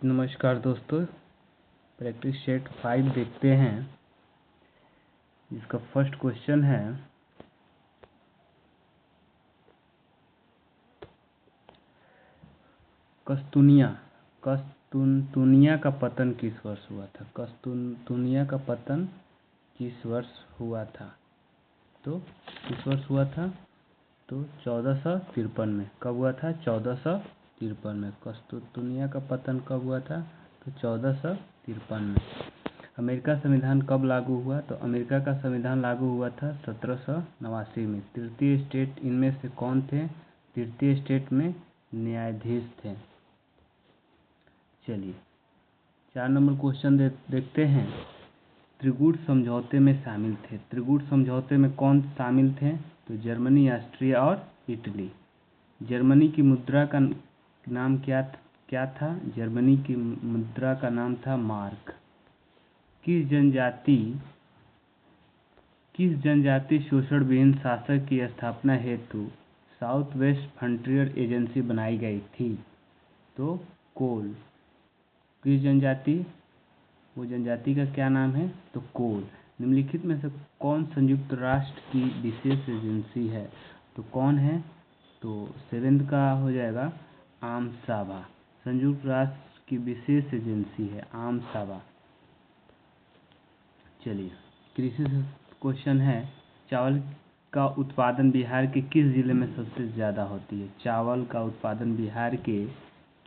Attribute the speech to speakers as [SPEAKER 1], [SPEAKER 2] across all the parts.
[SPEAKER 1] नमस्कार दोस्तों, practice set 5 देखते हैं। इसका फर्स्ट क्वेश्चन है, कस्तूनिया का पतन किस वर्ष हुआ था? कस्तूनिया का पतन किस वर्ष हुआ था? तो किस वर्ष हुआ था? तो 1453 में। कब हुआ था? 1453 में। कस्तूनिया का पतन कब हुआ था? तो 1453 में। अमेरिका संविधान कब लागू हुआ? तो अमेरिका का संविधान लागू हुआ था 1789 में। तृतीय स्टेट इनमें से कौन थे? तृतीय स्टेट में न्यायाधीश थे। चलिए 4 नंबर क्वेश्चन देखते हैं। त्रिगुट समझौते में शामिल थे। त्रिगुट समझौते में कौन शामिल थे? तो जर्मनी, ऑस्ट्रिया और इटली। जर्मनी की मुद्रा का नाम क्या था? जर्मनी की मुद्रा का नाम था मार्क। किस जनजाति शोषण विहीन शासक की स्थापना हेतु साउथ वेस्ट फ्रंटियर एजेंसी बनाई गई थी? तो कोल। किस जनजाति? वो जनजाति का क्या नाम है? तो कोल। निम्नलिखित में से कौन संयुक्त राष्ट्र की विशेष एजेंसी है? तो कौन है? तो 7 का हो जाएगा आम सभा। संयुक्त राष्ट्र की विशेष एजेंसी है आम सभा। चलिए कृषि से क्वेश्चन है, चावल का उत्पादन बिहार के किस जिले में सबसे ज़्यादा होती है? चावल का उत्पादन बिहार के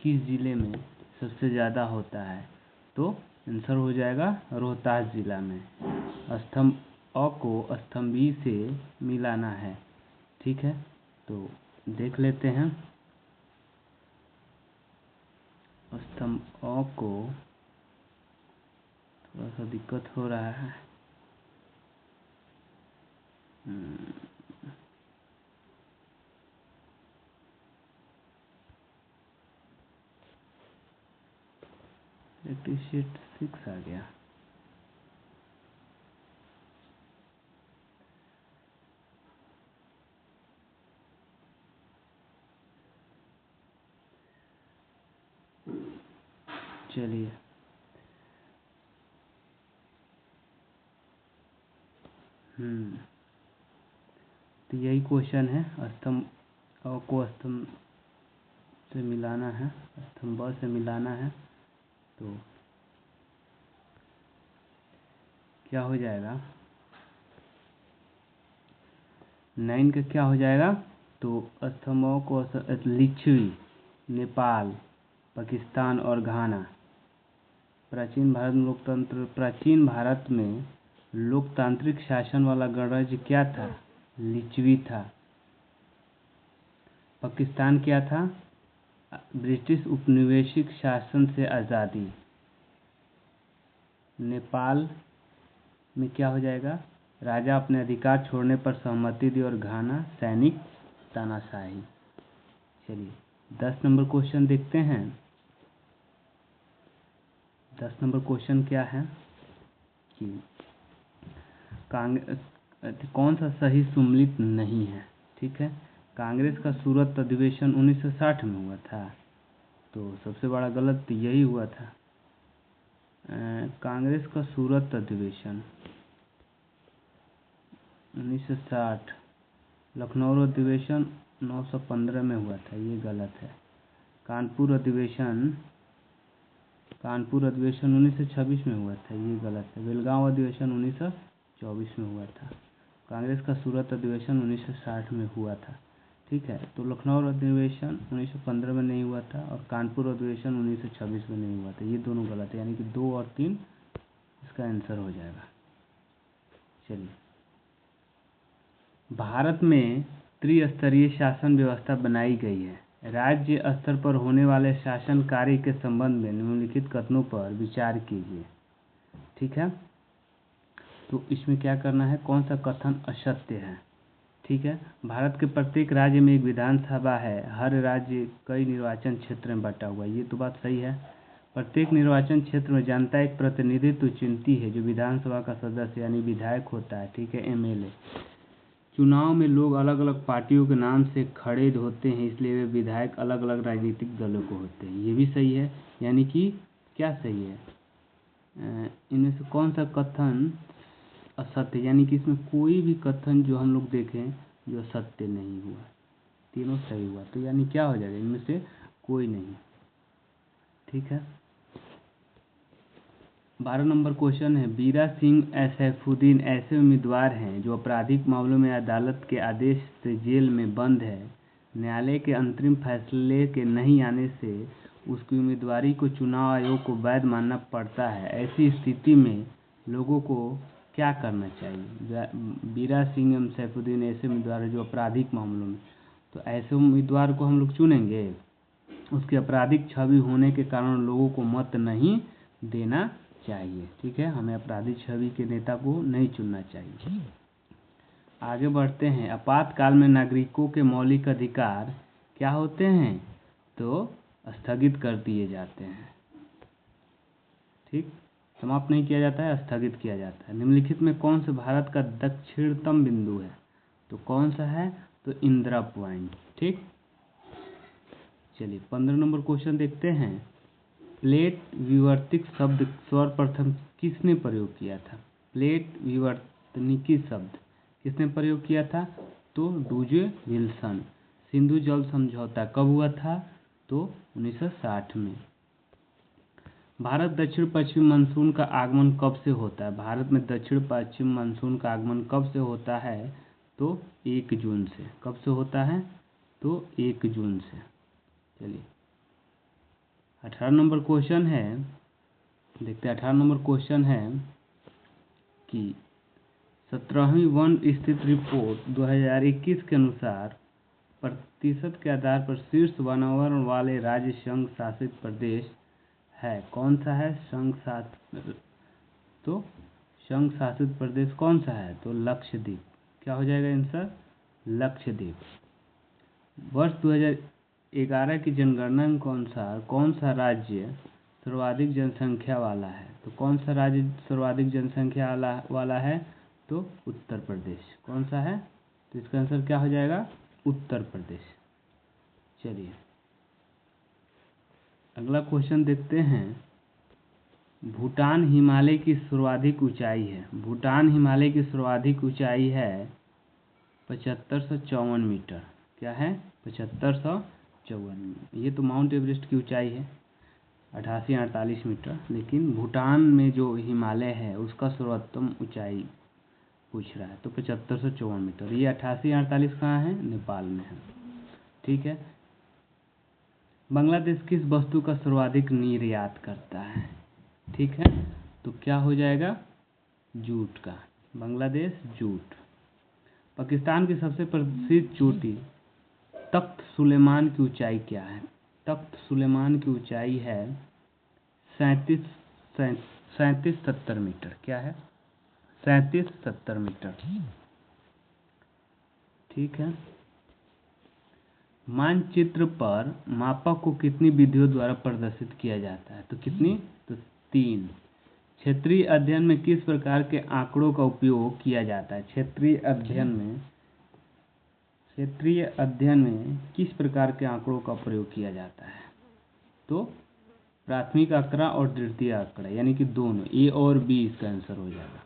[SPEAKER 1] किस जिले में सबसे ज़्यादा होता है? तो आंसर हो जाएगा रोहतास जिला में। स्तंभ अ को स्तंभ बी से मिलाना है, ठीक है। तो देख लेते हैं। स्तंभ अ को थोड़ा सा दिक्कत हो रहा है। प्रैक्टिस सेट 6 आ गया। चलिए तो यही क्वेश्चन है। स्तंभ अ को स्तंभ से मिलाना है, स्तंभ ब से मिलाना है। तो क्या हो जाएगा? 9 का क्या हो जाएगा? तो स्तंभ अ को लिच्छवी, नेपाल, पाकिस्तान और घाना। प्राचीन भारत में लोकतांत्रिक शासन वाला गणराज्य क्या था? लिच्छवी था। पाकिस्तान क्या था? ब्रिटिश उपनिवेशिक शासन से आज़ादी। नेपाल में क्या हो जाएगा? राजा अपने अधिकार छोड़ने पर सहमति दी और घाना सैनिक तानाशाही। चलिए 10 नंबर क्वेश्चन देखते हैं। 10 नंबर क्वेश्चन क्या है कि कौन सा सही सुमेलित नहीं है? ठीक है। कांग्रेस का सूरत अधिवेशन 1960 में हुआ था। तो सबसे बड़ा गलत यही हुआ था। कांग्रेस का सूरत अधिवेशन 1960, लखनऊ अधिवेशन 915 में हुआ था, ये गलत है। कानपुर अधिवेशन 1926 में हुआ था, ये गलत है। बेलगांव अधिवेशन 1924 में हुआ था। कांग्रेस का सूरत अधिवेशन 1960 में हुआ था, ठीक है। तो लखनऊ अधिवेशन 1915 में नहीं हुआ था और कानपुर अधिवेशन 1926 में नहीं हुआ था, ये दोनों गलत है। यानी कि 2 और 3 इसका आंसर हो जाएगा। चलिए भारत में त्रिस्तरीय शासन व्यवस्था बनाई गई है। राज्य स्तर पर होने वाले शासन कार्य के संबंध में निम्नलिखित कथनों पर विचार कीजिए, ठीक है। तो इसमें क्या करना है? कौन सा कथन असत्य है? ठीक है। भारत के प्रत्येक राज्य में एक विधानसभा है। हर राज्य कई निर्वाचन क्षेत्र में बटा हुआ है, ये तो बात सही है। प्रत्येक निर्वाचन क्षेत्र में जनता एक प्रतिनिधित्व चुनती है जो विधानसभा का सदस्य यानी विधायक होता है, ठीक है, एमएलए। चुनाव में लोग अलग अलग पार्टियों के नाम से खड़े होते हैं, इसलिए वे विधायक अलग अलग राजनीतिक दलों को होते हैं, ये भी सही है। यानी कि क्या सही है? इनमें से कौन सा कथन असत्य, यानी कि इसमें कोई भी कथन जो हम लोग देखें जो सत्य नहीं हुआ, तीनों सही हुआ, तो यानी क्या हो जाएगा, इनमें से कोई नहीं। ठीक है। 12 नंबर क्वेश्चन है, बीरा सिंह सैफुद्दीन ऐसे उम्मीदवार हैं जो आपराधिक मामलों में अदालत के आदेश से जेल में बंद है। न्यायालय के अंतरिम फैसले के नहीं आने से उसकी उम्मीदवारी को चुनाव आयोग को वैध मानना पड़ता है। ऐसी स्थिति में लोगों को क्या करना चाहिए? बीरा सिंह एवं सैफुद्दीन ऐसे उम्मीदवार हैं जो आपराधिक मामलों में, तो ऐसे उम्मीदवार को हम लोग चुनेंगे। उसकी आपराधिक छवि होने के कारण लोगों को मत नहीं देना चाहिए। ठीक है, हमें आपराधिक छवि के नेता को नहीं चुनना चाहिए। आगे बढ़ते हैं। आपातकाल में नागरिकों के मौलिक अधिकार क्या होते हैं? तो स्थगित कर दिए जाते हैं। ठीक, समाप्त नहीं किया जाता है, स्थगित किया जाता है। निम्नलिखित में कौन से भारत का दक्षिणतम बिंदु है? तो कौन सा है? तो इंदिरा पॉइंट। ठीक, चलिए 15 नंबर क्वेश्चन देखते हैं। प्लेट विवर्तनिक शब्द सर्वप्रथम किसने प्रयोग किया था? प्लेट विवर्तनिकी शब्द किसने प्रयोग किया था? तो डूजे विल्सन। सिंधु जल समझौता कब हुआ था? तो 1960 में। भारत दक्षिण पश्चिम मानसून का आगमन कब से होता है? भारत में दक्षिण पश्चिम मानसून का आगमन कब से होता है? तो 1 जून से। कब से होता है? तो 1 जून से। चलिए 18 नंबर क्वेश्चन है, देखते हैं। 18 नंबर क्वेश्चन है कि 17वीं वन स्थिति रिपोर्ट 2021 के अनुसार प्रतिशत के आधार पर शीर्ष वनावरण वाले राज्य संघ शासित प्रदेश है। कौन सा है? तो संघ शासित प्रदेश कौन सा है? तो लक्षद्वीप। क्या हो जाएगा आंसर? लक्षद्वीप। वर्ष 2011 की जनगणना के अनुसार कौन सा राज्य सर्वाधिक जनसंख्या वाला है? तो कौन सा राज्य सर्वाधिक जनसंख्या वाला है? तो उत्तर प्रदेश। कौन सा है? तो इसका आंसर क्या हो जाएगा? उत्तर प्रदेश। चलिए अगला क्वेश्चन देखते हैं। भूटान हिमालय की सर्वाधिक ऊंचाई है। भूटान हिमालय की सर्वाधिक ऊंचाई है 7554 मीटर। क्या है? 7554। ये तो माउंट एवरेस्ट की ऊंचाई है 8848 मीटर, लेकिन भूटान में जो हिमालय है उसका सर्वोत्तम ऊंचाई पूछ रहा है, तो 7554 मीटर। ये 8848 कहाँ है? नेपाल में है। ठीक है। बांग्लादेश किस वस्तु का सर्वाधिक निर्यात करता है? ठीक है, तो क्या हो जाएगा? जूट का। बांग्लादेश जूट। पाकिस्तान की सबसे प्रसिद्ध चोटी तख्त सुलेमान की ऊंचाई क्या है? तख्त सुलेमान की ऊंचाई है 3770 मीटर। क्या है? 3770 मीटर। ठीक है। मानचित्र पर मापक को कितनी विधियों द्वारा प्रदर्शित किया जाता है? तो कितनी? तो 3। क्षेत्रीय अध्ययन में किस प्रकार के आंकड़ों का उपयोग किया जाता है? क्षेत्रीय अध्ययन में किस प्रकार के आंकड़ों का प्रयोग किया जाता है? तो प्राथमिक आंकड़ा और द्वितीय आंकड़ा, यानी कि दोनों, ए और बी इसका आंसर हो जाएगा।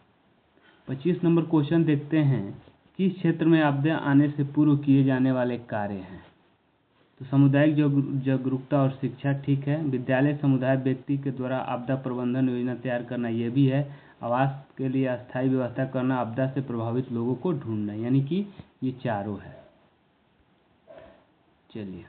[SPEAKER 1] 25 नंबर क्वेश्चन देखते हैं। किस क्षेत्र में आपदा आने से पूर्व किए जाने वाले कार्य हैं? तो सामुदायिक जागरूकता और शिक्षा। ठीक है। विद्यालय समुदाय व्यक्ति के द्वारा आपदा प्रबंधन योजना तैयार करना, यह भी है। आवास के लिए अस्थायी व्यवस्था करना, आपदा से प्रभावित लोगों को ढूंढना, यानी कि ये चारों है। चलिए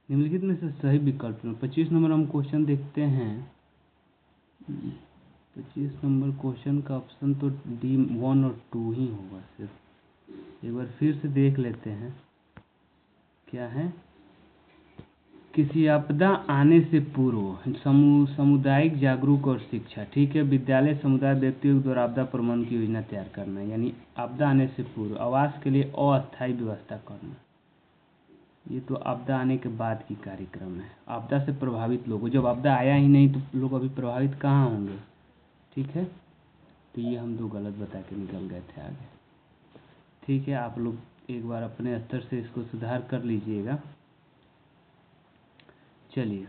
[SPEAKER 1] निम्नलिखित में से सही विकल्प में 25 नंबर हम क्वेश्चन देखते हैं। 25 नंबर क्वेश्चन का ऑप्शन तो डी 1 और 2 ही होगा। सिर्फ एक बार फिर से देख लेते हैं। क्या है? किसी आपदा आने से पूर्व सामुदायिक जागरूक और शिक्षा। ठीक है। विद्यालय समुदाय व्यक्तियों के द्वारा आपदा प्रबंधन की योजना तैयार करना, यानी आपदा आने से पूर्व। आवास के लिए अस्थायी व्यवस्था करना, ये तो आपदा आने के बाद की कार्यक्रम है। आपदा से प्रभावित लोगों, जब आपदा आया ही नहीं तो लोग अभी प्रभावित कहाँ होंगे? ठीक है, तो ये हम 2 गलत बता के निकल गए थे आगे। ठीक है, आप लोग एक बार अपने स्तर से इसको सुधार कर लीजिएगा। चलिए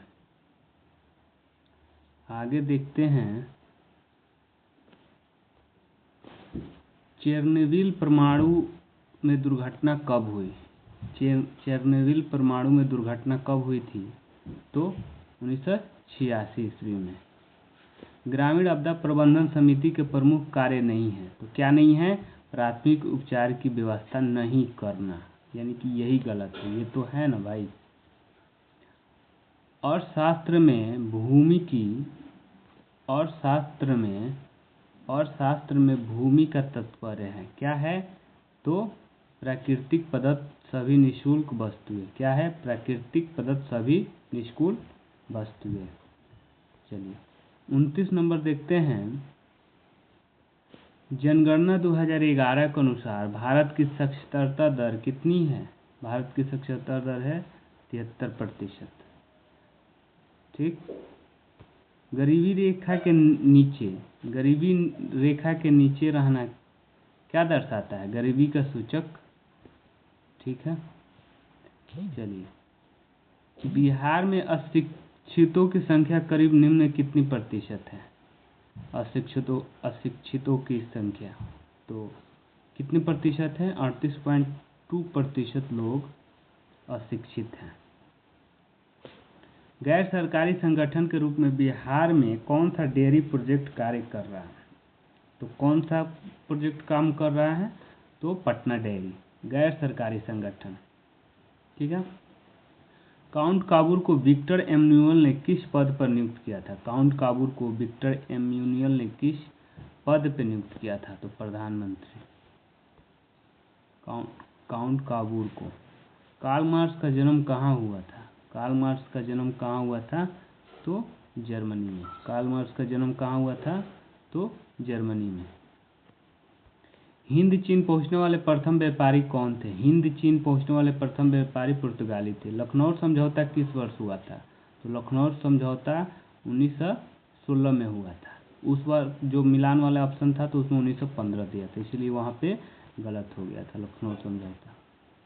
[SPEAKER 1] आगे देखते हैं। चेरनोबिल परमाणु में दुर्घटना कब हुई? चेरनोबिल परमाणु में दुर्घटना कब हुई थी? तो 1986 ईस्वी में। ग्रामीण आपदा प्रबंधन समिति के प्रमुख कार्य नहीं है, तो क्या नहीं है? प्राथमिक उपचार की व्यवस्था नहीं करना, यानी कि यही गलत है। ये तो है ना भाई। अर्थशास्त्र में भूमि का तात्पर्य है, क्या है? तो प्राकृतिक प्रदत्त सभी निःशुल्क वस्तुएं। क्या है? प्राकृतिक प्रदत्त सभी निःशुल्क वस्तुएं। चलिए 29 नंबर देखते हैं। जनगणना 2011 के अनुसार भारत की साक्षरता दर कितनी है? भारत की साक्षरता दर है 73%। ठीक, गरीबी रेखा के नीचे रहना क्या दर्शाता है? गरीबी का सूचक। ठीक है, चलिए बिहार में अशिक्षितों की संख्या करीब निम्न कितनी प्रतिशत है? अशिक्षितों की संख्या तो कितनी प्रतिशत है? 38.2% लोग अशिक्षित हैं। गैर सरकारी संगठन के रूप में बिहार में कौन सा डेयरी प्रोजेक्ट कार्य कर रहा है? तो कौन सा प्रोजेक्ट काम कर रहा है? तो पटना डेयरी, गैर सरकारी संगठन। ठीक है, काउंट काबूर को विक्टर एम्यूनुअल ने किस पद पर नियुक्त किया था? काउंट काबूर को विक्टर एम्यूनुअल ने किस पद पर नियुक्त किया था? तो प्रधानमंत्री। काउंट काबूर को। कार्ल मार्क्स का जन्म कहाँ हुआ था? कार्ल मार्क्स का जन्म कहाँ हुआ था? तो जर्मनी में। कार्ल मार्क्स का जन्म कहाँ हुआ था? तो जर्मनी में। हिंद चीन पहुंचने वाले प्रथम व्यापारी कौन थे? हिंद चीन पहुंचने वाले प्रथम व्यापारी पुर्तगाली थे। लखनऊ समझौता किस वर्ष हुआ था? तो लखनऊ समझौता 1916 में हुआ था। उस बार जो मिलान वाला ऑप्शन था तो उसमें 1915 दिया था, इसलिए वहाँ पे गलत हो गया था।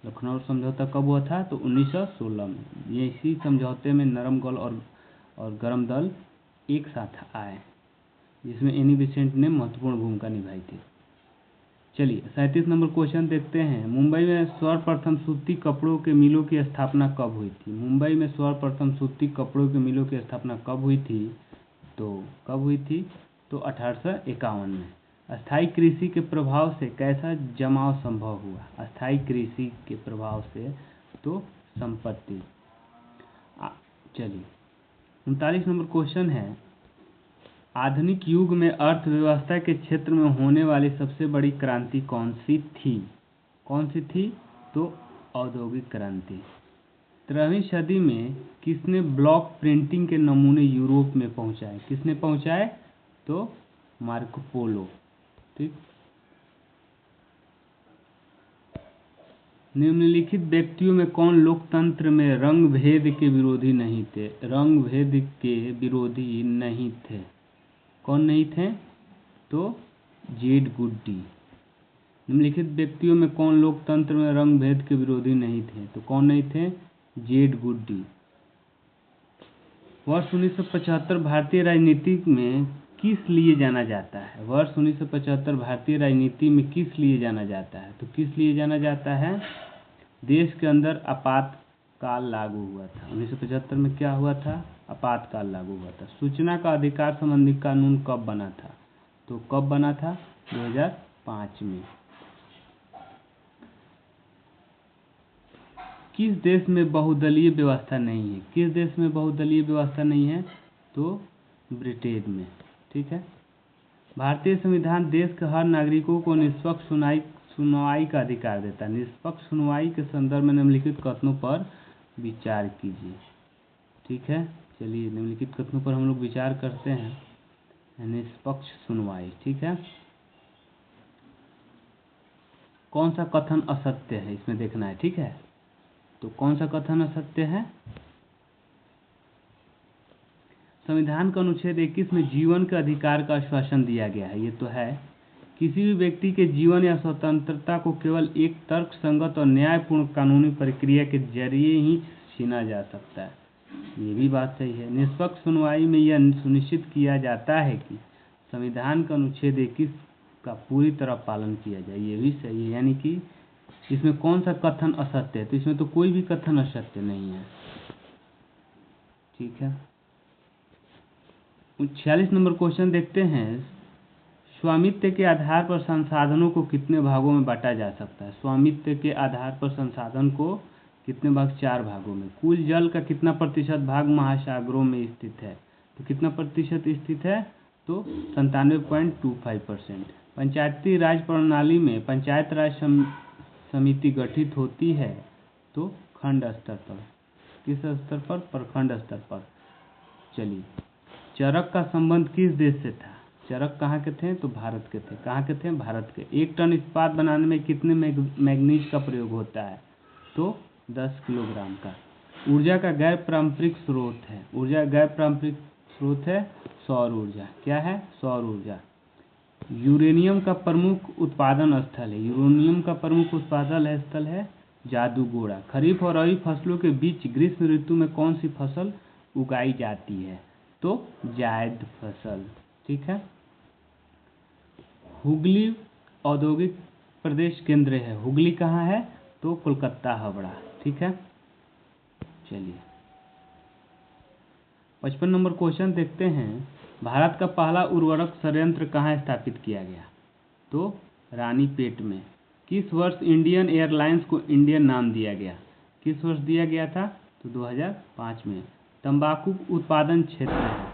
[SPEAKER 1] लखनऊ समझौता कब हुआ था? तो 1916 में। ये इसी समझौते में नरम गल और गरम दल एक साथ आए, जिसमें एनी बेसेंट ने महत्वपूर्ण भूमिका निभाई थी। चलिए 37 नंबर क्वेश्चन देखते हैं। मुंबई में सर्वप्रथम सूती कपड़ों के मिलों की स्थापना कब हुई थी? मुंबई में सर्वप्रथम सूती कपड़ों के मिलों की स्थापना कब हुई थी? तो कब हुई थी? तो 1851 में। स्थायी कृषि के प्रभाव से कैसा जमाव संभव हुआ? स्थायी कृषि के प्रभाव से तो संपत्ति। चलिए 39 नंबर क्वेश्चन है। आधुनिक युग में अर्थव्यवस्था के क्षेत्र में होने वाली सबसे बड़ी क्रांति कौन सी थी? कौन सी थी? तो औद्योगिक क्रांति। 13वीं सदी में किसने ब्लॉक प्रिंटिंग के नमूने यूरोप में पहुंचाए? किसने पहुंचाए? तो मार्को पोलो। ठीक, निम्नलिखित व्यक्तियों में कौन लोकतंत्र में रंग भेद के विरोधी नहीं थे? रंग भेद के विरोधी नहीं थे। कौन नहीं थे? तो जेड गुड्डी। निम्नलिखित व्यक्तियों में कौन लोकतंत्र में रंग भेद के विरोधी नहीं थे? तो कौन नहीं थे? जेड गुड्डी। वर्ष 1975 भारतीय राजनीति में किस लिए जाना जाता है? वर्ष 1975 भारतीय राजनीति में किस लिए जाना जाता है? तो किस लिए जाना जाता है? देश के अंदर आपातकाल लागू हुआ था। 1975 में क्या हुआ था? आपातकाल लागू हुआ था। सूचना का अधिकार संबंधी कानून कब बना था? तो कब बना था? 2005 में। किस देश में बहुदलीय व्यवस्था नहीं है? किस देश में बहुदलीय व्यवस्था नहीं है? तो ब्रिटेन में। ठीक है, भारतीय संविधान देश के हर नागरिकों को निष्पक्ष सुनवाई का अधिकार देता है। निष्पक्ष सुनवाई के संदर्भ में निम्नलिखित कथनों पर विचार कीजिए। ठीक है, चलिए निम्नलिखित कथनों पर हम लोग विचार करते हैं। निष्पक्ष सुनवाई। ठीक है, कौन सा कथन असत्य है इसमें देखना है। ठीक है, तो कौन सा कथन असत्य है? संविधान का अनुच्छेद 21 में जीवन के अधिकार का आश्वासन दिया गया है, ये तो है। किसी भी व्यक्ति के जीवन या स्वतंत्रता को केवल एक तर्कसंगत और न्यायपूर्ण कानूनी प्रक्रिया के जरिए ही छीना जा सकता है, ये भी बात सही है। निष्पक्ष सुनवाई में यह सुनिश्चित किया जाता है कि संविधान का अनुच्छेद 21 का पूरी तरह पालन किया जाए, ये भी सही है। यानी कि इसमें कौन सा कथन असत्य है, तो इसमें तो कोई भी कथन असत्य नहीं है, ठीक है। 46 नंबर क्वेश्चन देखते हैं। स्वामित्व के आधार पर संसाधनों को कितने भागों में बांटा जा सकता है? स्वामित्व के आधार पर संसाधन को कितने भाग? 4 भागों में। कुल जल का कितना प्रतिशत भाग महासागरों में स्थित है? तो कितना प्रतिशत स्थित है? तो 97.25%। पंचायती राज प्रणाली में पंचायत राज समिति गठित होती है तो खंड स्तर पर। किस स्तर पर? प्रखंड स्तर पर। चलिए, चरक का संबंध किस देश से था? चरक कहाँ के थे? तो भारत के थे। कहाँ के थे? भारत के। 1 टन इस्पात बनाने में कितने मैग्नीज का प्रयोग होता है? तो 10 किलोग्राम का। ऊर्जा का गैर पारंपरिक स्रोत है। ऊर्जा गैर पारंपरिक स्रोत है सौर ऊर्जा। क्या है? सौर ऊर्जा। यूरेनियम का प्रमुख उत्पादन स्थल है। यूरेनियम का प्रमुख उत्पादन स्थल है जादूगोड़ा। खरीफ और रबी फसलों के बीच ग्रीष्म ऋतु में कौन सी फसल उगाई जाती है? तो जायद फसल, ठीक है। हुगली औद्योगिक प्रदेश केंद्र है। हुगली कहाँ है? तो कोलकाता, हावड़ा, ठीक है। चलिए, 55 नंबर क्वेश्चन देखते हैं। भारत का पहला उर्वरक संयंत्र कहाँ स्थापित किया गया? तो रानीपेट में। किस वर्ष इंडियन एयरलाइंस को इंडियन नाम दिया गया? किस वर्ष दिया गया था? तो 2005 में। तंबाकू उत्पादन क्षेत्र है।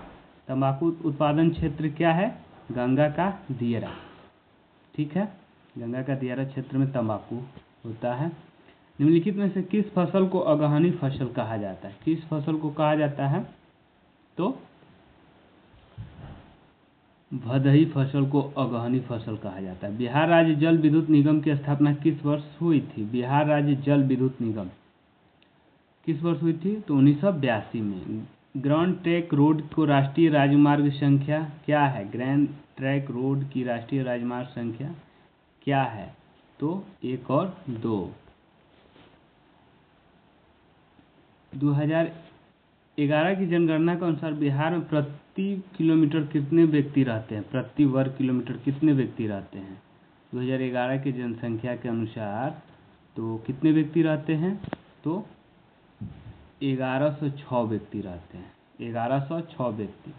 [SPEAKER 1] तंबाकू उत्पादन क्षेत्र क्या है? गंगा का दियरा, ठीक है। गंगा का दियरा क्षेत्र में तंबाकू होता है। निम्नलिखित में से किस फसल को अगहनी फसल कहा जाता है? किस फसल को कहा जाता है? तो भदही फसल को अगहनी फसल कहा जाता है। बिहार राज्य जल विद्युत निगम की स्थापना किस वर्ष हुई थी? बिहार राज्य जल विद्युत निगम किस वर्ष हुई थी? तो 1982 में। ग्रैंड ट्रंक रोड को राष्ट्रीय राजमार्ग संख्या क्या है? ग्रैंड ट्रंक रोड की राष्ट्रीय राजमार्ग संख्या क्या है? तो 1 और 2। 2011 की जनगणना के अनुसार बिहार में प्रति किलोमीटर कितने व्यक्ति रहते हैं? प्रति वर्ग किलोमीटर कितने व्यक्ति रहते हैं? 2011 की जनसंख्या के अनुसार तो कितने व्यक्ति रहते हैं? तो 1106 व्यक्ति रहते हैं। 1106 व्यक्ति।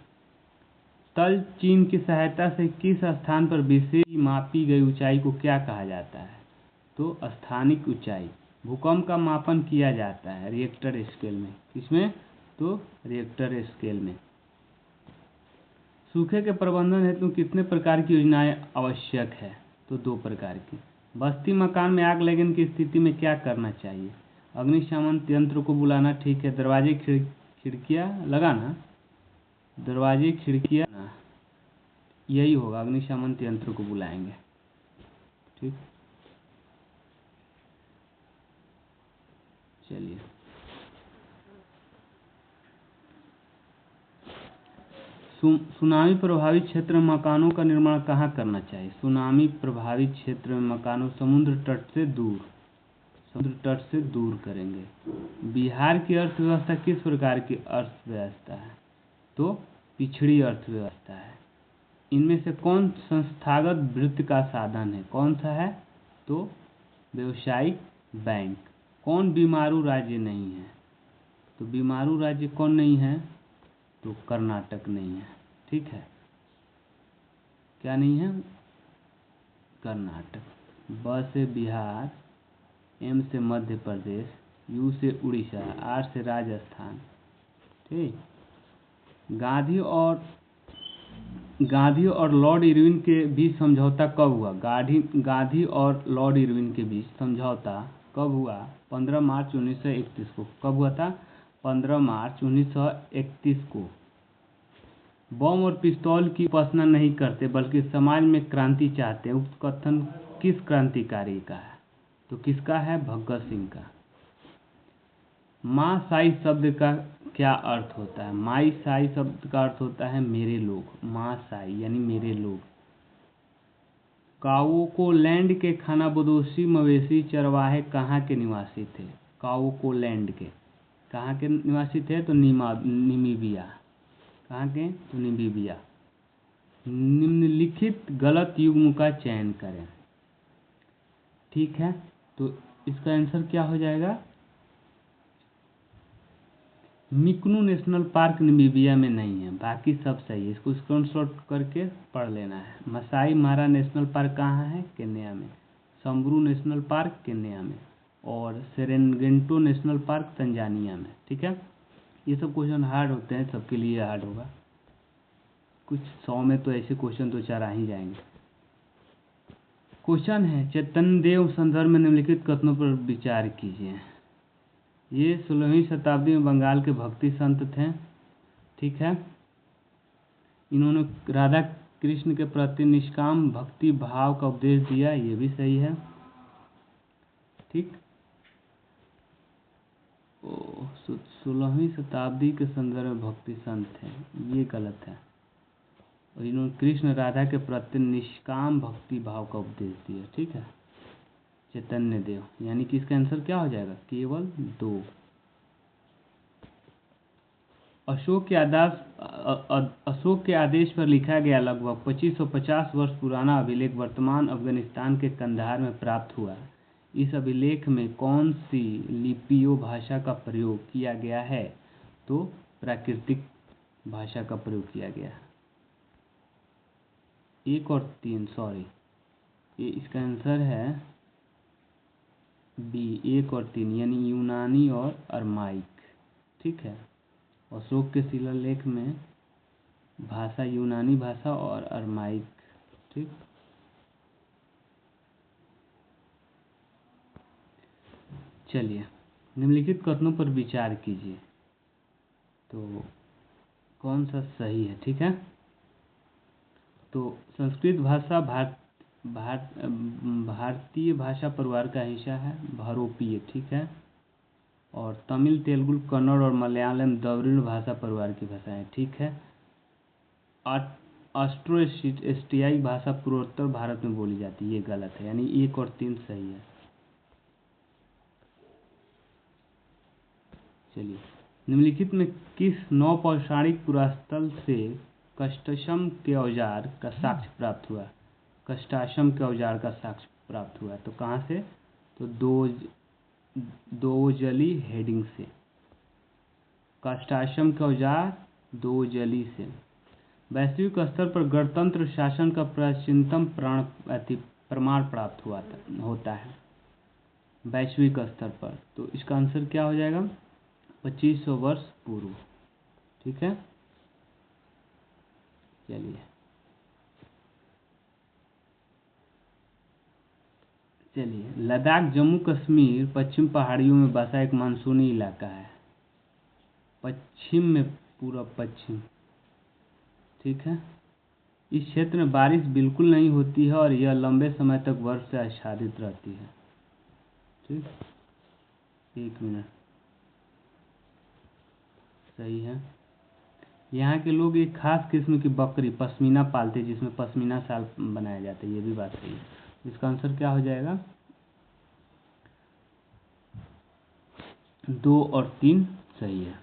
[SPEAKER 1] तल चिन्ह की सहायता से किस स्थान पर विशेष मापी गई ऊंचाई को क्या कहा जाता है? तो स्थानिक ऊंचाई। भूकंप का मापन किया जाता है रिएक्टर स्केल में। किसमें? तो रिएक्टर स्केल में। सूखे के प्रबंधन हेतु कितने प्रकार की योजनाएं आवश्यक है? तो 2 प्रकार की। बस्ती मकान में आग लगने की स्थिति में क्या करना चाहिए? अग्निशमन यंत्र को बुलाना, ठीक है। दरवाजे खिड़कियां लगाना, दरवाजे खिड़कियां, यही होगा, अग्निशमन यंत्र को बुलाएंगे, ठीक। चलिए, सुनामी प्रभावित क्षेत्र में मकानों का निर्माण कहाँ करना चाहिए? सुनामी प्रभावित क्षेत्र में मकानों समुद्र तट से दूर करेंगे। बिहार की अर्थव्यवस्था किस प्रकार की अर्थव्यवस्था है? तो पिछड़ी अर्थव्यवस्था है। इनमें से कौन संस्थागत वित्त का साधन है? कौन सा है? तो व्यवसायिक बैंक। कौन बीमारू राज्य नहीं है? तो बीमारू राज्य कौन नहीं है? तो कर्नाटक नहीं है, ठीक है। क्या नहीं है? कर्नाटक। ब से बिहार, एम से मध्य प्रदेश, यू से उड़ीसा, आर से राजस्थान, ठीक। गांधी और लॉर्ड इरविन के बीच समझौता कब हुआ? गांधी और लॉर्ड इरविन के बीच समझौता कब हुआ? 15 मार्च 1931 को। कब हुआ था? 15 मार्च 1931 को। बम और पिस्तौल की उपासना नहीं करते बल्कि समाज में क्रांति चाहते हैं, उक्त कथन किस क्रांतिकारी का है? तो किसका है? भगत सिंह का। माँ साई शब्द का क्या अर्थ होता है? माई साई शब्द का अर्थ होता है मेरे लोग, माँ साई यानी मेरे लोग। काओकोलैंड के खानाबदोशी मवेशी चरवाहे कहाँ के निवासी थे? काओकोलैंड के कहाँ के निवासी थे? तो नामीबिया। कहाँ के? तो नामीबिया। निम्नलिखित गलत युग्म का चयन करें। ठीक है, तो इसका आंसर क्या हो जाएगा? मिकनू नेशनल पार्क नामीबिया में नहीं है, बाकी सब सही है। इसको स्क्रीनशॉट करके पढ़ लेना है। मसाई मारा नेशनल पार्क कहाँ है? केन्या में। संब्रू नेशनल पार्क केन्या में, और सेरेनगेंटो नेशनल पार्क तंजानिया में। ठीक है, ये सब क्वेश्चन हार्ड होते हैं, सबके लिए हार्ड होगा। कुछ 100 में तो ऐसे क्वेश्चन तो 4 आ ही जाएंगे। क्वेश्चन है, चैतन्य देव संदर्भ में निम्नलिखित कथनों पर विचार कीजिए। ये 16वीं शताब्दी में बंगाल के भक्ति संत थे। ठीक है, इन्होंने राधा कृष्ण के प्रति निष्काम भक्ति भाव का उपदेश दिया, ये भी सही है। ठीक, 16वीं शताब्दी के संदर्भ में भक्ति संत थे, ये गलत है। और इन्होंने कृष्ण राधा के प्रति निष्काम भक्ति भाव का उपदेश दिया। ठीक है, चैतन्य देव, यानी कि इसका आंसर क्या हो जाएगा? केवल 2। अशोक के आदेश पर लिखा गया लगभग 2550 वर्ष पुराना अभिलेख वर्तमान अफगानिस्तान के कंधार में प्राप्त हुआ। इस अभिलेख में कौन सी लिपियों भाषा का प्रयोग किया गया है? तो प्राकृतिक भाषा का प्रयोग किया गया है। 1 और 3, सॉरी, ये इसका आंसर है बी, 1 और 3, यानी यूनानी और अरमाइक। ठीक है, अशोक के शिलालेख में भाषा यूनानी भाषा और अरमाइक। ठीक, चलिए निम्नलिखित कथनों पर विचार कीजिए, तो कौन सा सही है? ठीक है, तो संस्कृत भाषा भारतीय भाषा परिवार का हिस्सा है, भारोपीय। ठीक है, और तमिल, तेलुगु, कन्नड़ और मलयालम द्रविड़ भाषा परिवार की भाषाएं। ठीक है, ऑस्ट्रो-एशियाई भाषा पूर्वोत्तर भारत में बोली जाती है, ये गलत है, यानी 1 और 3 सही है। चलिए, निम्नलिखित में किस नौपौराणिक पुरास्थल से कष्टशम के औजार का साक्ष्य प्राप्त हुआ? कष्टाश्म के औजार का साक्ष्य प्राप्त हुआ, तो कहाँ से? तो दोजली हेडिंग से। कष्टाश्म के औजार दोजली से। वैश्विक स्तर पर गणतंत्र शासन का प्राचीनतम प्रमाण प्राप्त होता है वैश्विक स्तर पर, तो इसका आंसर क्या हो जाएगा? 2500 वर्ष पूर्व। ठीक है, चलिए लद्दाख जम्मू कश्मीर पश्चिम पहाड़ियों में बसा एक मानसूनी इलाका है, पश्चिम में, पूरा पश्चिम। ठीक है, इस क्षेत्र में बारिश बिल्कुल नहीं होती है और यह लंबे समय तक बर्फ से आच्छादित रहती है। ठीक, 1 मिनट, सही है। यहाँ के लोग एक खास किस्म की बकरी पश्मीना पालते हैं, जिसमें पश्मीना शाल बनाया जाता है, ये भी बात सही है। इसका आंसर क्या हो जाएगा? 2 और 3 सही है।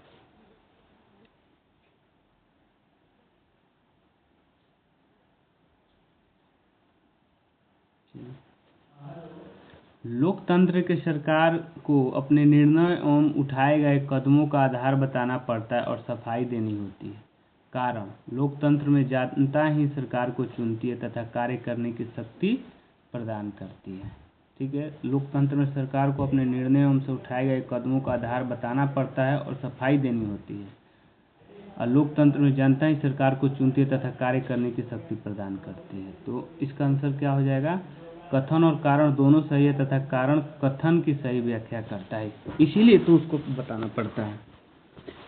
[SPEAKER 1] लोकतंत्र के सरकार को अपने निर्णय एवं उठाए गए कदमों का आधार बताना पड़ता है और सफाई देनी होती है। कारण, लोकतंत्र में जनता ही सरकार को चुनती है तथा कार्य करने की शक्ति प्रदान करती है। ठीक है, लोकतंत्र में सरकार को अपने निर्णयों से उठाए गए कदमों का आधार बताना पड़ता है और सफाई देनी होती है, और लोकतंत्र में जनता ही सरकार को चुनती है तथा कार्य करने की शक्ति प्रदान करती है। तो इसका आंसर क्या हो जाएगा? कथन और कारण दोनों सही है तथा कारण कथन की सही व्याख्या करता है, इसीलिए तो उसको बताना पड़ता है,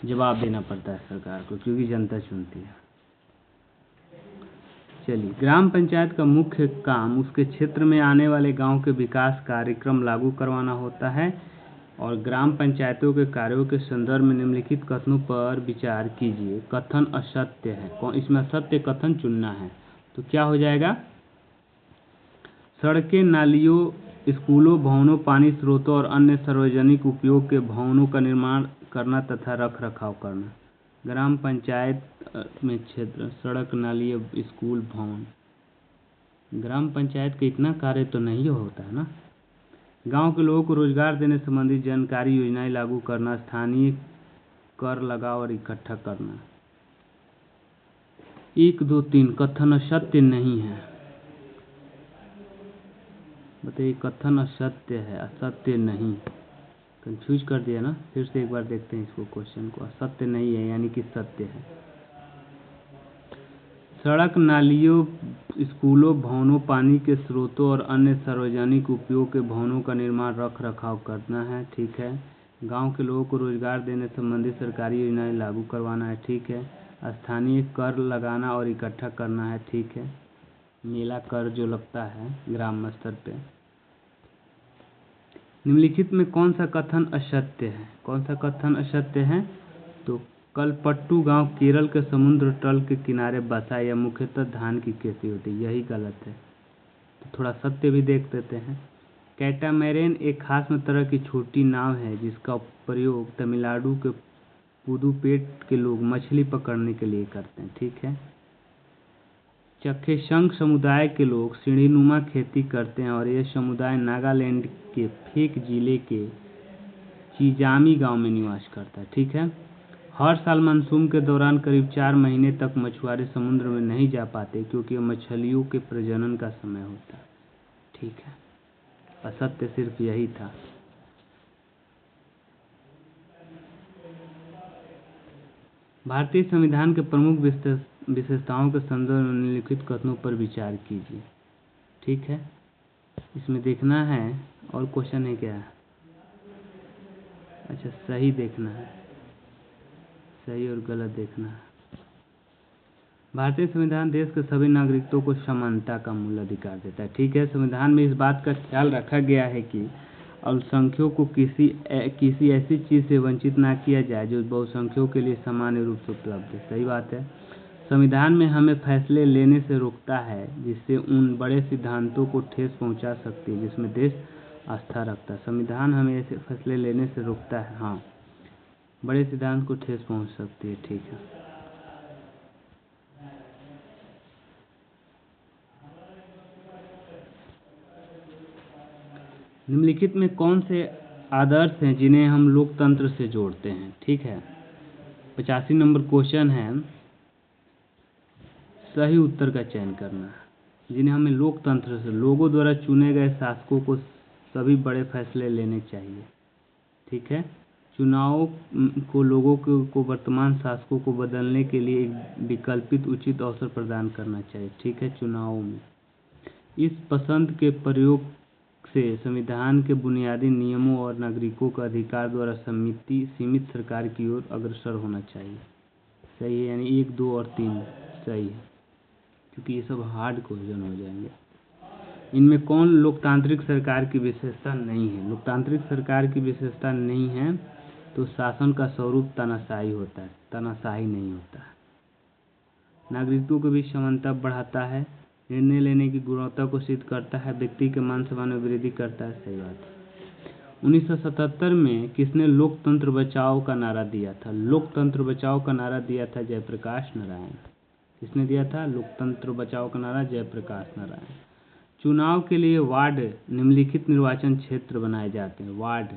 [SPEAKER 1] जवाब देना पड़ता है सरकार को, क्योंकि जनता चुनती है। चलिए, ग्राम पंचायत का मुख्य काम उसके क्षेत्र में आने वाले गांव के विकास कार्यक्रम लागू करवाना होता है और ग्राम पंचायतों के कार्यों के संदर्भ में निम्नलिखित कथनों पर विचार कीजिए। कथन असत्य है, कौन इसमें असत्य कथन चुनना है। तो क्या हो जाएगा, सड़कें, नालियों, स्कूलों, भवनों, पानी स्रोतों और अन्य सार्वजनिक उपयोग के भवनों का निर्माण करना तथा रख रखाव करना। ग्राम पंचायत में क्षेत्र, सड़क, नाली, स्कूल, भवन। ग्राम पंचायत का इतना कार्य तो नहीं होता है ना। गांव के लोगों को रोजगार देने संबंधी जानकारी योजनाएं लागू करना, स्थानीय कर लगाव और इकट्ठा करना। 1, 2, 3 कथन असत्य नहीं है। बताइए, कथन असत्य है, असत्य नहीं। कंफ्यूज कर दिया ना। फिर से एक बार देखते हैं इसको, क्वेश्चन को। असत्य नहीं है यानी कि सत्य है। सड़क, नालियों, स्कूलों, भवनों, पानी के स्रोतों और अन्य सार्वजनिक उपयोग के भवनों का निर्माण रख रखाव करना है, ठीक है। गांव के लोगों को रोजगार देने संबंधी सरकारी योजनाएं लागू करवाना है, ठीक है। स्थानीय कर लगाना और इकट्ठा करना है, ठीक है। मेला कर जो लगता है ग्राम स्तर पे। निम्नलिखित में कौन सा कथन असत्य है, कौन सा कथन असत्य है। तो कलपट्टू गांव केरल के समुद्र तल के किनारे बसा या मुख्यतः धान की खेती होती है, यही गलत है। तो थोड़ा सत्य भी देख देते हैं। कैटामैरेन एक खास तरह की छोटी नाव है जिसका प्रयोग तमिलनाडु के पुदुपेट के लोग मछली पकड़ने के लिए करते हैं, ठीक है। चखेशंग समुदाय के लोग सीढ़ीनुमा खेती करते हैं और यह समुदाय नागालैंड के फेक जिले के चिजामी गांव में निवास करता है, ठीक है। हर साल मानसून के दौरान करीब 4 महीने तक मछुआरे समुद्र में नहीं जा पाते क्योंकि मछलियों के प्रजनन का समय होता है, ठीक है। असत्य सिर्फ यही था। भारतीय संविधान के प्रमुख विशेषताओं के संदर्भ में निम्नलिखित कथनों पर विचार कीजिए, ठीक है। इसमें देखना है और क्वेश्चन है क्या, अच्छा सही देखना है, सही और गलत देखना है। भारतीय संविधान देश के सभी नागरिकों को समानता का मूल अधिकार देता है, ठीक है। संविधान में इस बात का ख्याल रखा गया है कि अल्पसंख्यकों को किसी ऐसी चीज़ से वंचित ना किया जाए जो बहुसंख्यकों के लिए सामान्य रूप से उपलब्ध है, सही बात है। संविधान में हमें फैसले लेने से रोकता है जिससे उन बड़े सिद्धांतों को ठेस पहुंचा सकती है जिसमें देश आस्था रखता है। संविधान हमें ऐसे फैसले लेने से रोकता है, हाँ, बड़े सिद्धांत को ठेस पहुंच सकती है, ठीक है। निम्नलिखित में कौन से आदर्श हैं जिन्हें हम लोकतंत्र से जोड़ते हैं, ठीक है। 85 नंबर क्वेश्चन है, सही उत्तर का चयन करना है। जिन्हें हमें लोकतंत्र से, लोगों द्वारा चुने गए शासकों को सभी बड़े फैसले लेने चाहिए, ठीक है। चुनाव को लोगों को वर्तमान शासकों को बदलने के लिए एक विकल्पित उचित अवसर प्रदान करना चाहिए, ठीक है। चुनावों में इस पसंद के प्रयोग से संविधान के बुनियादी नियमों और नागरिकों का अधिकार द्वारा सीमित सरकार की ओर अग्रसर होना चाहिए, सही है। यानी 1, 2 और 3 सही है, क्योंकि ये सब हार्ड क्वेश्चन हो जाएंगे। इनमें कौन लोकतांत्रिक सरकार की विशेषता नहीं है। लोकतांत्रिक सरकार की विशेषता नहीं है तो शासन का स्वरूप तानाशाही होता है, तानाशाही नहीं होता है। नागरिकों के बीच समानता बढ़ाता है, निर्णय लेने की गुणवत्ता को सिद्ध करता है, व्यक्ति के मान सम्मान में वृद्धि करता है, सही बात है। 1977 में किसने लोकतंत्र बचाओ का नारा दिया था। लोकतंत्र बचाओ का नारा दिया था जयप्रकाश नारायण। किसने दिया था लोकतंत्र बचाओ का नारा? जयप्रकाश नारायण। चुनाव के लिए वार्ड निम्नलिखित निर्वाचन क्षेत्र बनाए जाते हैं। वार्ड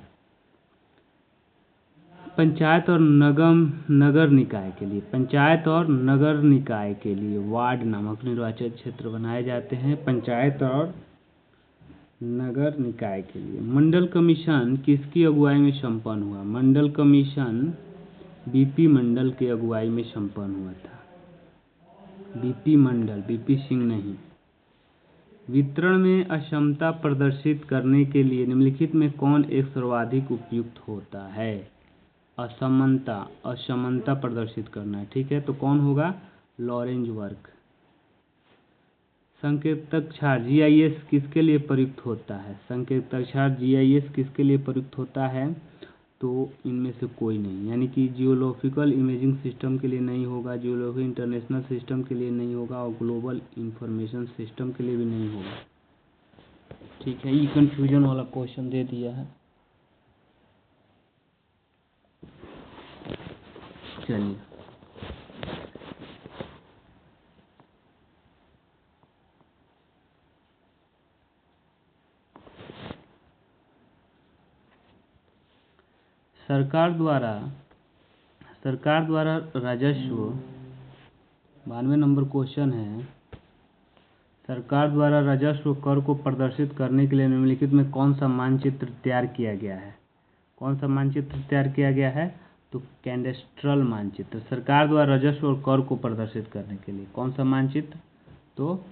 [SPEAKER 1] पंचायत और नगर निकाय के लिए, पंचायत और नगर निकाय के लिए वार्ड नामक निर्वाचन क्षेत्र बनाए जाते हैं। पंचायत और नगर निकाय के लिए। मंडल कमीशन किसकी अगुवाई में संपन्न हुआ? मंडल कमीशन बीपी मंडल की अगुवाई में संपन्न हुआ था। बीपी मंडल, बीपी सिंह नहीं। वितरण में असमता प्रदर्शित करने के लिए निम्नलिखित में कौन एक सर्वाधिक उपयुक्त होता है? असमानता प्रदर्शित करना है, ठीक है। तो कौन होगा? लॉरेंज वर्क। संकेतक क्षार जीआईएस किसके लिए प्रयुक्त होता है? संकेतक क्षार जीआईएस किसके लिए प्रयुक्त होता है? तो इनमें से कोई नहीं, यानी कि जियोलॉजिकल इमेजिंग सिस्टम के लिए नहीं होगा, जियोलॉजी इंटरनेशनल सिस्टम के लिए नहीं होगा और ग्लोबल इंफॉर्मेशन सिस्टम के लिए भी नहीं होगा। ठीक है, ये कंफ्यूजन वाला क्वेश्चन दे दिया है। चलिए सरकार द्वारा राजस्व, 92 नंबर क्वेश्चन है। सरकार द्वारा राजस्व कर को प्रदर्शित करने के लिए निम्नलिखित में कौन सा मानचित्र तैयार किया गया है? कौन सा मानचित्र तैयार किया गया है? तो कैडेस्ट्रल मानचित्र। सरकार द्वारा राजस्व और कर को प्रदर्शित करने के लिए कौन सा मानचित्र? तो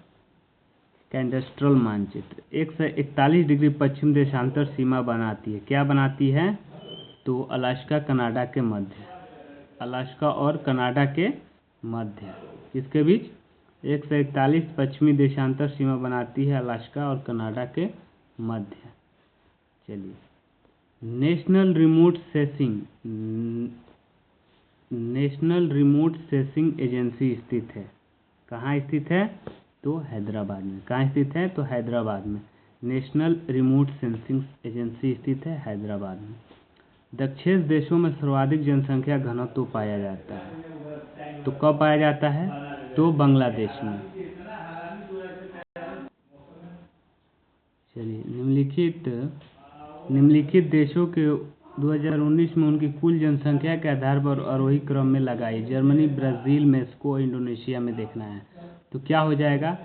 [SPEAKER 1] कैडेस्ट्रल मानचित्र। 141 डिग्री पश्चिम देशांतर सीमा बनाती है। क्या बनाती है? तो अलास्का कनाडा के मध्य, अलास्का और कनाडा के मध्य, किसके बीच? 141 पश्चिमी देशांतर सीमा बनाती है अलास्का और कनाडा के मध्य। चलिए, नेशनल रिमोट सेंसिंग एजेंसी स्थित है। कहाँ स्थित है? तो हैदराबाद में। कहाँ स्थित है? तो हैदराबाद में। नेशनल रिमोट सेंसिंग एजेंसी स्थित है हैदराबाद में। दक्षिण देशों में सर्वाधिक जनसंख्या घनत्व पाया जाता है। तो कब पाया जाता है? तो बांग्लादेश में। चलिए, निम्नलिखित देशों के 2019 में उनकी कुल जनसंख्या के आधार पर आरोही क्रम में लगाई। जर्मनी, ब्राज़ील, मेक्सिको और इंडोनेशिया में देखना है। तो क्या हो जाएगा?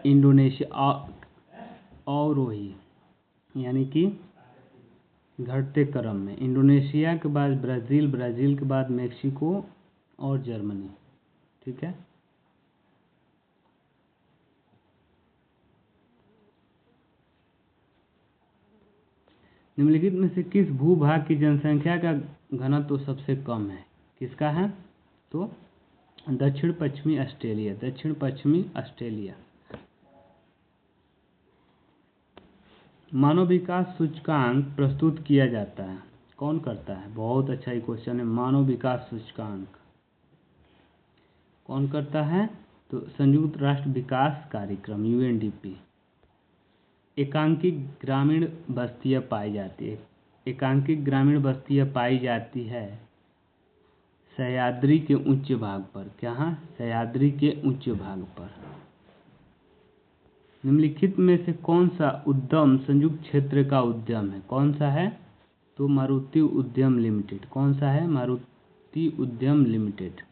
[SPEAKER 1] इंडोनेशिया अवरोही, यानी कि घटते क्रम में। इंडोनेशिया के बाद ब्राज़ील, ब्राज़ील के बाद मेक्सिको और जर्मनी। ठीक है, निम्नलिखित में से किस भूभाग की जनसंख्या का घनत्व सबसे कम है? किसका है? तो दक्षिण पश्चिमी ऑस्ट्रेलिया। दक्षिण पश्चिमी ऑस्ट्रेलिया। मानव विकास सूचकांक प्रस्तुत किया जाता है, कौन करता है? बहुत अच्छा ही क्वेश्चन है। मानव विकास सूचकांक कौन करता है? तो संयुक्त राष्ट्र विकास कार्यक्रम UNDP। एकांकिक ग्रामीण बस्तियां पाई जाती है। एकांकिक ग्रामीण बस्तियां पाई जाती है सह्याद्री के उच्च भाग पर। क्या? सह्याद्री के उच्च भाग पर। निम्नलिखित में से कौन सा उद्यम संयुक्त क्षेत्र का उद्यम है? कौन सा है? तो मारुति उद्यम लिमिटेड। कौन सा है? मारुति उद्यम लिमिटेड।